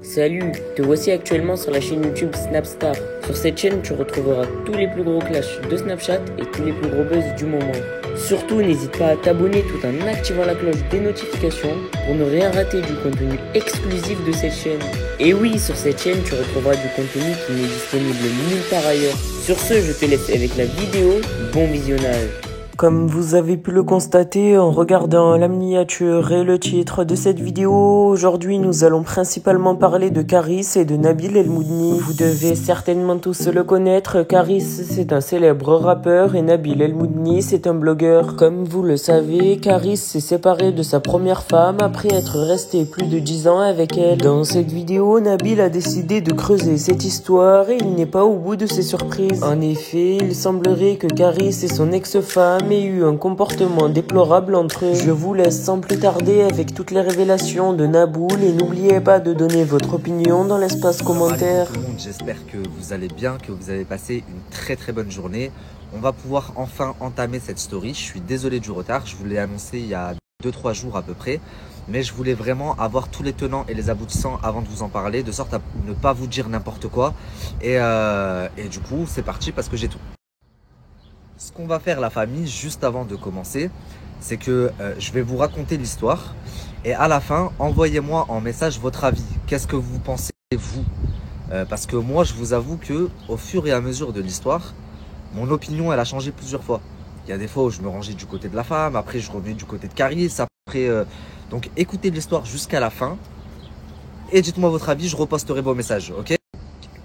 Salut, te voici actuellement sur la chaîne YouTube Snapstar. Sur cette chaîne, tu retrouveras tous les plus gros clashs de Snapchat et tous les plus gros buzz du moment. Surtout, n'hésite pas à t'abonner tout en activant la cloche des notifications pour ne rien rater du contenu exclusif de cette chaîne. Et oui, sur cette chaîne, tu retrouveras du contenu qui n'est disponible nulle part ailleurs. Sur ce, je te laisse avec la vidéo. Bon visionnage. Comme vous avez pu le constater en regardant la miniature et le titre de cette vidéo, aujourd'hui nous allons principalement parler de Karis et de Nabil El Moudni. Vous devez certainement tous le connaître, Karis c'est un célèbre rappeur et Nabil El Moudni c'est un blogueur. Comme vous le savez, Karis s'est séparé de sa première femme après être resté plus de 10 ans avec elle. Dans cette vidéo, Nabil a décidé de creuser cette histoire et il n'est pas au bout de ses surprises. En effet, il semblerait que Karis et son ex-femme aient eu un comportement déplorable entre eux. Je vous laisse sans plus tarder avec toutes les révélations de Naboul et n'oubliez pas de donner votre opinion dans l'espace commentaire. Tout le monde, j'espère que vous allez bien, que vous avez passé une très bonne journée. On va pouvoir enfin entamer cette story. Je suis désolé du retard, je vous l'ai annoncé il y a 2-3 jours à peu près. Mais je voulais vraiment avoir tous les tenants et les aboutissants avant de vous en parler, de sorte à ne pas vous dire n'importe quoi. Et du coup, c'est parti parce que j'ai tout. Ce qu'on va faire la famille juste avant de commencer, c'est que je vais vous raconter l'histoire et à la fin, envoyez-moi en message votre avis. Qu'est-ce que vous pensez vous? Parce que moi, je vous avoue que au fur et à mesure de l'histoire, mon opinion, elle a changé plusieurs fois. Il y a des fois où je me rangeais du côté de la femme, après je revenais du côté de Karis, après... Donc écoutez l'histoire jusqu'à la fin et dites-moi votre avis, je reposterai vos messages, ok?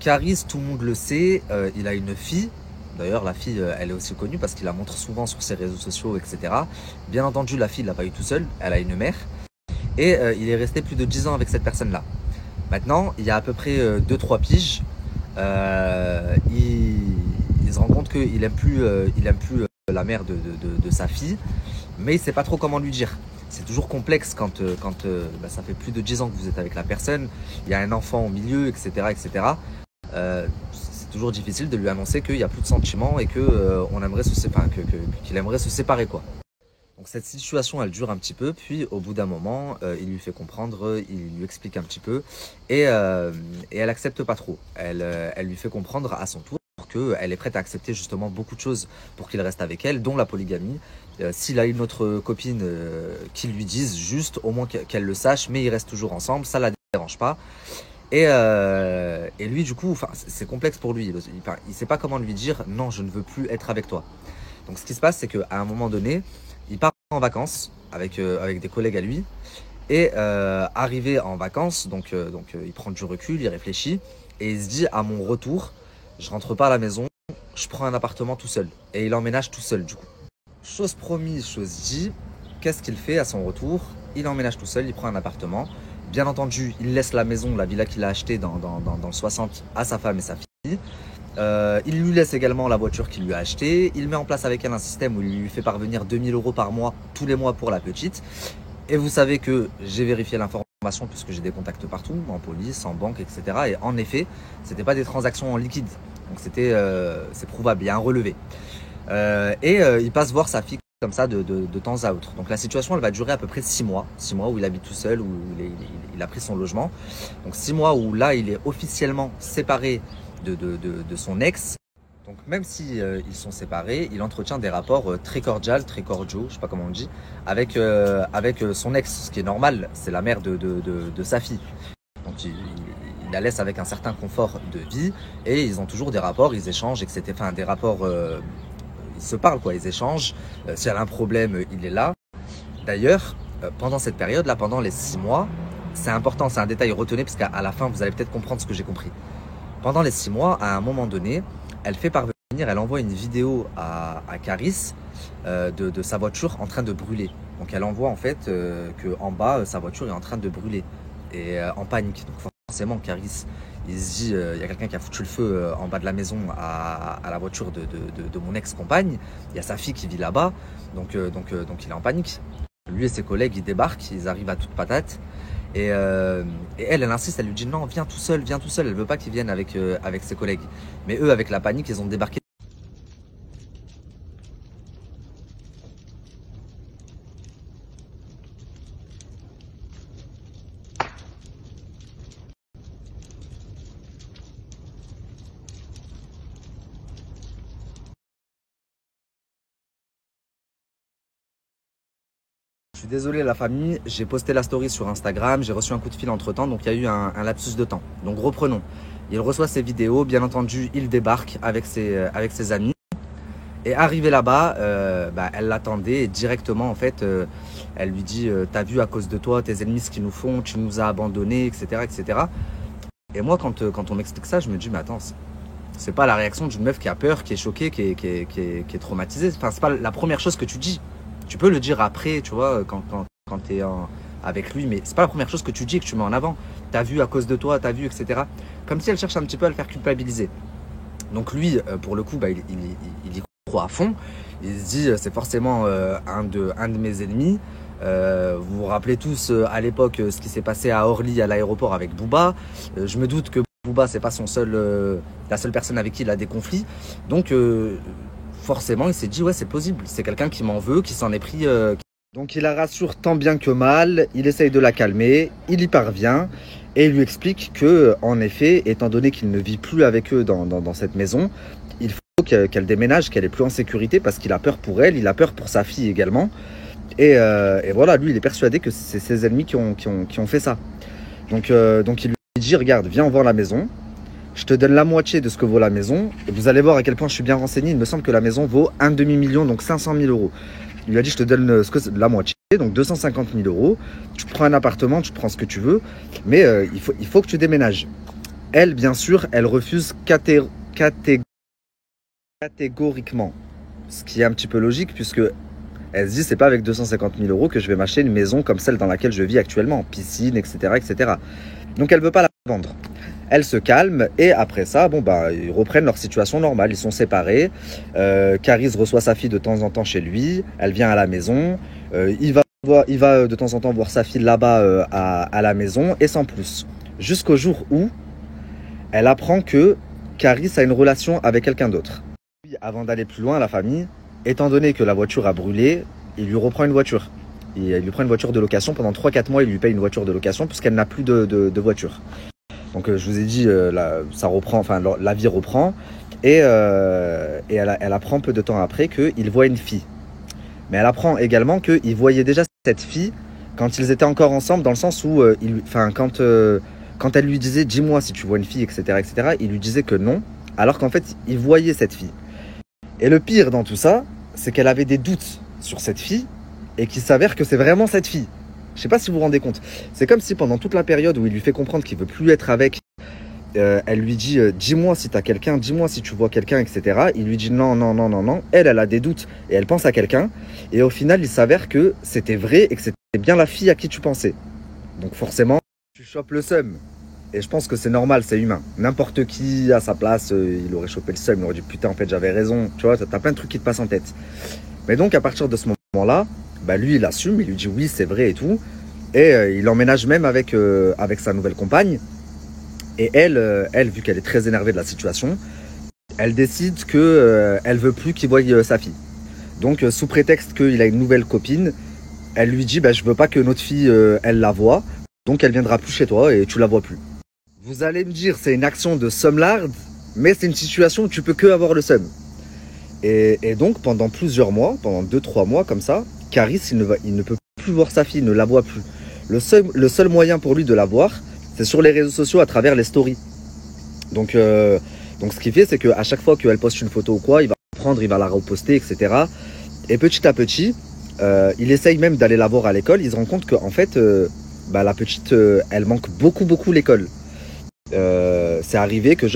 Karis, tout le monde le sait, il a une fille. D'ailleurs, la fille, elle est aussi connue parce qu'il la montre souvent sur ses réseaux sociaux, etc. Bien entendu, la fille ne l'a pas eu tout seul, elle a une mère. Et il est resté plus de 10 ans avec cette personne-là. Maintenant, il y a à peu près 2-3 piges, il se rend compte qu'il n'aime plus, la mère de sa fille, mais il ne sait pas trop comment lui dire. C'est toujours complexe quand ça fait plus de 10 ans que vous êtes avec la personne, il y a un enfant au milieu, etc. etc. C'est toujours difficile de lui annoncer qu'il n'y a plus de sentiments et qu'il aimerait se séparer, quoi. Donc cette situation, elle dure un petit peu, puis au bout d'un moment, il lui fait comprendre, il lui explique un petit peu, et elle accepte pas trop. Elle lui fait comprendre à son tour qu'elle est prête à accepter justement beaucoup de choses pour qu'il reste avec elle, dont la polygamie. S'il a une autre copine, qu'il lui dise juste, au moins qu'elle le sache, mais ils restent toujours ensemble, ça la dérange pas. Et lui, du coup, c'est complexe pour lui. Il ne sait pas comment lui dire « Non, je ne veux plus être avec toi ». Donc, ce qui se passe, c'est qu'à un moment donné, il part en vacances avec des collègues à lui. Et arrivé en vacances, donc il prend du recul, il réfléchit. Et il se dit « À mon retour, je rentre pas à la maison, je prends un appartement tout seul. » Et il emménage tout seul, du coup. Chose promise, chose dit. Qu'est-ce qu'il fait à son retour? Il emménage tout seul, il prend un appartement. Bien entendu, il laisse la maison, la villa qu'il a achetée dans le 60 à sa femme et sa fille. Il lui laisse également la voiture qu'il lui a achetée. Il met en place avec elle un système où il lui fait parvenir 2000 € par mois, tous les mois pour la petite. Et vous savez que j'ai vérifié l'information puisque j'ai des contacts partout, en police, en banque, etc. Et en effet, ce n'était pas des transactions en liquide. Donc c'est prouvable, il y a un relevé. Il passe voir sa fille comme ça de temps à autre. Donc la situation, elle va durer à peu près 6 mois. 6 mois où il habite tout seul, où il a pris son logement. Donc 6 mois où là, il est officiellement séparé de son ex. Donc même si ils sont séparés, il entretient des rapports très cordiaux, je sais pas comment on dit, avec son ex, ce qui est normal, c'est la mère de sa fille. Donc il la laisse avec un certain confort de vie et ils ont toujours des rapports, ils échangent, etc. Enfin des rapports... ils se parlent, quoi, ils échangent. Si elle a un problème, il est là. D'ailleurs, pendant cette période-là, pendant les 6 mois, c'est important, c'est un détail, retenez, parce qu'à la fin, vous allez peut-être comprendre ce que j'ai compris. Pendant les 6 mois, à un moment donné, elle fait parvenir, elle envoie une vidéo à Karis de sa voiture en train de brûler. Donc elle envoie en fait qu'en bas, sa voiture est en train de brûler et en panique. Donc forcément, Karis, il se dit, il y a quelqu'un qui a foutu le feu en bas de la maison à la voiture de mon ex-compagne. Il y a sa fille qui vit là-bas, donc il est en panique. Lui et ses collègues, ils débarquent, ils arrivent à toute patate. Et elle insiste, elle lui dit non, viens tout seul, viens tout seul. Elle veut pas qu'il vienne avec ses collègues. Mais eux, avec la panique, ils ont débarqué. suis désolé la famille, j'ai posté la story sur Instagram, j'ai reçu un coup de fil entre temps, donc il y a eu un lapsus de temps. Donc reprenons. Il reçoit ses vidéos, bien entendu, il débarque avec ses amis. Et arrivé là-bas, elle l'attendait et directement en fait, elle lui dit t'as vu à cause de toi, tes ennemis ce qu'ils nous font, tu nous as abandonnés, etc. etc. Et moi quand on m'explique ça, je me dis mais attends, c'est pas la réaction d'une meuf qui a peur, qui est choquée, qui est traumatisée. Enfin, c'est pas la première chose que tu dis. Tu peux le dire après, tu vois, quand tu es avec lui, mais c'est pas la première chose que tu dis et que tu mets en avant. T'as vu à cause de toi, t'as vu, etc. Comme si elle cherche un petit peu à le faire culpabiliser. Donc lui, pour le coup, il y croit à fond. Il se dit, c'est forcément un de mes ennemis. Vous vous rappelez tous à l'époque ce qui s'est passé à Orly à l'aéroport avec Booba. Je me doute que Booba, c'est pas la seule personne avec qui il a des conflits. Donc forcément, il s'est dit, ouais, c'est plausible. C'est quelqu'un qui m'en veut, qui s'en est pris. Donc il la rassure tant bien que mal. Il essaye de la calmer. Il y parvient. Et il lui explique que, en effet, étant donné qu'il ne vit plus avec eux dans cette maison, il faut qu'elle déménage, qu'elle est plus en sécurité parce qu'il a peur pour elle, il a peur pour sa fille également. Et voilà, lui, il est persuadé que c'est ses ennemis qui ont fait ça. Donc il lui dit, regarde, viens voir la maison. Je te donne la moitié de ce que vaut la maison. Et vous allez voir à quel point je suis bien renseigné. Il me semble que la maison vaut un demi-million, donc 500 000 euros. Il lui a dit, je te donne la moitié, donc 250 000 euros. Tu prends un appartement, tu prends ce que tu veux. Mais il faut que tu déménages. Elle, bien sûr, elle refuse catégoriquement. Ce qui est un petit peu logique, puisque elle se dit, c'est pas avec 250 000 euros que je vais m'acheter une maison comme celle dans laquelle je vis actuellement. Piscine, etc., etc. Donc elle veut pas la vendre. Elle se calme et après ça, ils reprennent leur situation normale. Ils sont séparés. Caris reçoit sa fille de temps en temps chez lui. Elle vient à la maison. Il va de temps en temps voir sa fille là-bas à la maison et sans plus. Jusqu'au jour où elle apprend que Caris a une relation avec quelqu'un d'autre. Avant d'aller plus loin, la famille, étant donné que la voiture a brûlé, il lui reprend une voiture. Il lui prend une voiture de location. Pendant 3-4 mois, il lui paye une voiture de location puisqu'elle n'a plus de voiture. Donc je vous ai dit, ça reprend, enfin la vie reprend et elle apprend peu de temps après qu'il voit une fille. Mais elle apprend également qu'il voyait déjà cette fille quand ils étaient encore ensemble, dans le sens où, quand elle lui disait « dis-moi si tu vois une fille, etc. etc. », il lui disait que non, alors qu'en fait, il voyait cette fille. Et le pire dans tout ça, c'est qu'elle avait des doutes sur cette fille et qu'il s'avère que c'est vraiment cette fille. Je ne sais pas si vous vous rendez compte. C'est comme si pendant toute la période où il lui fait comprendre qu'il ne veut plus être avec, elle lui dit dis-moi si tu as quelqu'un, dis-moi si tu vois quelqu'un, etc. Il lui dit non, non, non, non, non. Elle a des doutes et elle pense à quelqu'un. Et au final, il s'avère que c'était vrai et que c'était bien la fille à qui tu pensais. Donc forcément, tu chopes le seum. Et je pense que c'est normal, c'est humain. N'importe qui à sa place, il aurait chopé le seum. Il aurait dit putain, en fait, j'avais raison. Tu vois, t'as plein de trucs qui te passent en tête. Mais donc, à partir de ce moment-là, lui, il assume, il lui dit oui, c'est vrai et tout. Et il emménage même avec sa nouvelle compagne. Et elle, vu qu'elle est très énervée de la situation, elle décide qu'elle veut plus qu'il voie sa fille. Donc, sous prétexte qu'il a une nouvelle copine, elle lui dit je veux pas que notre fille, elle la voie. Donc, elle viendra plus chez toi et tu la vois plus. Vous allez me dire, c'est une action de seumlarde, mais c'est une situation où tu peux que avoir le seum. Et donc, pendant plusieurs mois, pendant 2-3 mois comme ça, Caris, il ne peut plus voir sa fille, il ne la voit plus. Le seul moyen pour lui de la voir, c'est sur les réseaux sociaux à travers les stories. Donc ce qu'il fait, c'est qu'à chaque fois qu'elle poste une photo ou quoi, il va prendre, il va la reposter, etc. Et petit à petit, il essaye même d'aller la voir à l'école. Il se rend compte qu'en fait, la petite, elle manque beaucoup l'école. C'est arrivé que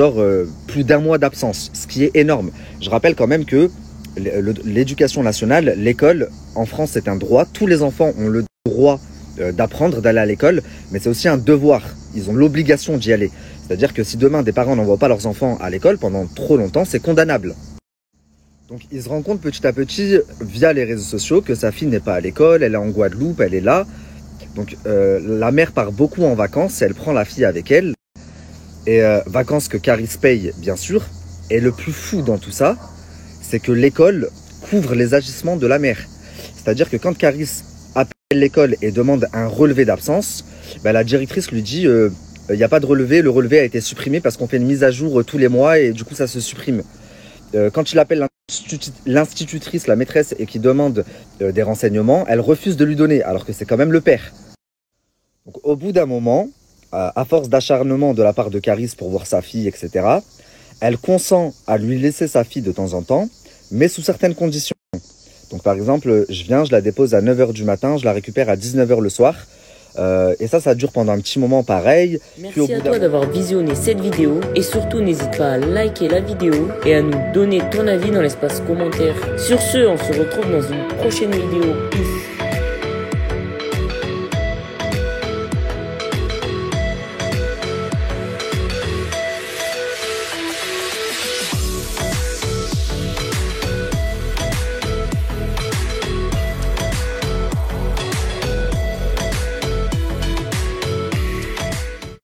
plus d'1 mois d'absence, ce qui est énorme. Je rappelle quand même que l'éducation nationale, l'école, en France, c'est un droit. Tous les enfants ont le droit d'apprendre, d'aller à l'école, mais c'est aussi un devoir. Ils ont l'obligation d'y aller. C'est-à-dire que si demain, des parents n'envoient pas leurs enfants à l'école pendant trop longtemps, c'est condamnable. Donc, il se rend compte petit à petit, via les réseaux sociaux, que sa fille n'est pas à l'école, elle est en Guadeloupe, elle est là. Donc, la mère part beaucoup en vacances, elle prend la fille avec elle. Et vacances que Caris paye, bien sûr. Et le plus fou dans tout ça, c'est que l'école couvre les agissements de la mère. C'est-à-dire que quand Caris appelle l'école et demande un relevé d'absence, la directrice lui dit il n'y a pas de relevé, le relevé a été supprimé parce qu'on fait une mise à jour tous les mois et du coup ça se supprime. Quand il appelle l'institutrice, la maîtresse, et qui demande des renseignements, elle refuse de lui donner, alors que c'est quand même le père. Donc, au bout d'un moment, à force d'acharnement de la part de Caris pour voir sa fille, etc., elle consent à lui laisser sa fille de temps en temps, mais sous certaines conditions. Donc par exemple, je la dépose à 9h du matin, je la récupère à 19h le soir. Et ça dure pendant un petit moment pareil. Merci à toi d'avoir visionné cette vidéo et surtout n'hésite pas à liker la vidéo et à nous donner ton avis dans l'espace commentaire. Sur ce, on se retrouve dans une prochaine vidéo. Peace.